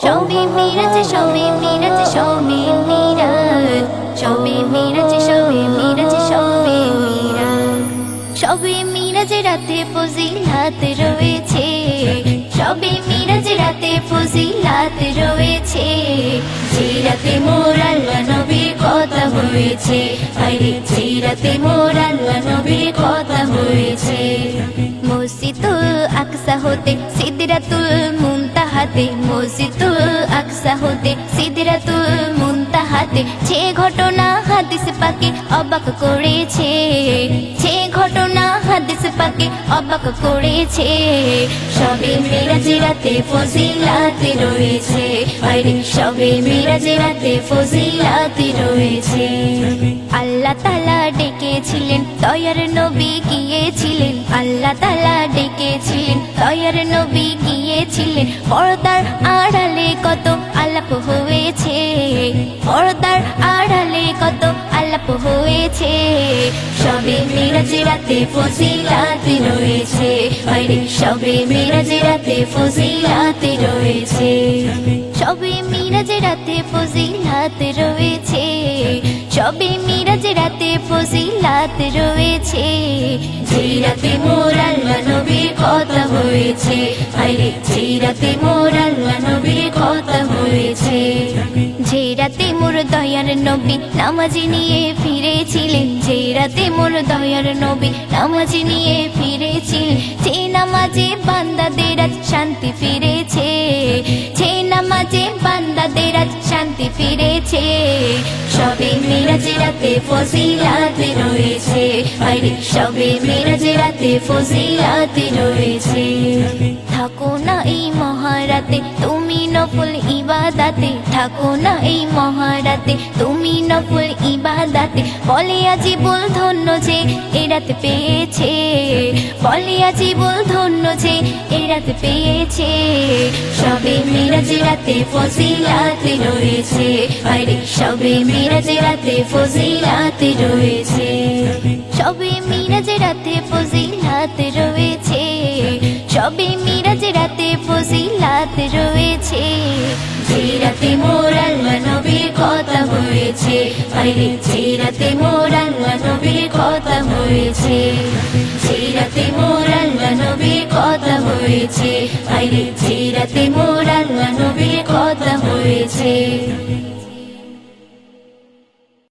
শবে মিরাজ, শবে মিরাজ, শবে মিরাজ, শবে মিরাজ, শবে মিরাজ, শবে মিরাজ। শবে মিরাজ রাতে ফজিলাত রয়েছে, শবে মিরাজ রাতে ফজিলাত রয়েছে। যে রাতে মোর আল্লাহ নবীর কথা হয়েছে, আরে যে রাতে মোর আল্লাহ নবীর কথা হয়েছে। মসজিদুল আকসা হতে সিদরাতুল মুনতাহাতে, মসজিদুল আকসা হতে সিদরাতুল মুনতাহাতে যে ঘটনা হাদিস পাকে অবাক করেছে, যে ঘটনা হাদিস পাকে অবাক করেছে। শবে মিরাজ রাতে ফজিলাত রয়েছে, আরে শবে মিরাজ রাতে ফজিলাত রয়েছে। আল্লাহ তাআলা ডেকেছিলেন, দয়ার নবী গিয়েছিলেন, আল্লাহ তাআলা ডেকেছিলেন, দয়ার নবী গিয়েছিলেন। পর্দার আড়ালে কত আলাপ হয়েছে, পর্দার আড়ালে কত আলাপ হয়েছে। শবে মিরাজ রাতে ফজিলাত রয়েছে, আরে শবে মিরাজ রাতে ফজিলাত রয়েছে। শবে মিরাজ রাতে ফজিলাত রয়েছে, শবে মিরাজ রাতে ফজিলাত রয়েছে। যে রাতে মোর আল্লাহ নবীর কথা হয়েছে, আরে যে রাতে মোর আল্লাহ নবীর কথা হয়েছে। যে রাতে মোর দয়ার নবী নামাজ নিয়ে ফিরেছিলেন, যে রাতে মোর দয়ার নবী নামাজ নিয়ে ফিরেছিলেন। যে নামাজে বান্দাদের আজ শান্তি ফিরেছে, যে নামাজে বান্দাদের আজ শান্তি ফিরেছে। শবে মিরাজ রাতে ফজিলাত রয়েছে, আরে শবে মিরাজ রাতে ফজিলাত রয়েছে। থাকো না এই মহারাতে তুমি নফল ইবাদাতে, থাকো না এই মহারাতে তুমি নফল ইবাদাতে। বলে আজিবুল ধন্য যে এ রাত পেয়েছে, বলে আজিবুল ধন্য যে এ রাত পেয়েছে। শবে মিরাজ রাতে ফজিলাত রয়েছে, আরে শবে মিরাজ রাতে ফজিলাত রয়েছে। শবে মিরাজ রাতে ফজিলাত রয়েছে, শবে মিরাজ রাতে ফজিলাত রয়েছে। যে রাতে মোর আল্লাহ নবীর কথা হয়েছে, আরে যে রাতে মোর আল্লাহ নবীর কথা হয়েছে। যে রাতে মোর আল্লাহ নবীর কথা হয়েছে, আরে যে রাতে মোর আল্লাহ নবীর কথা হয়েছে।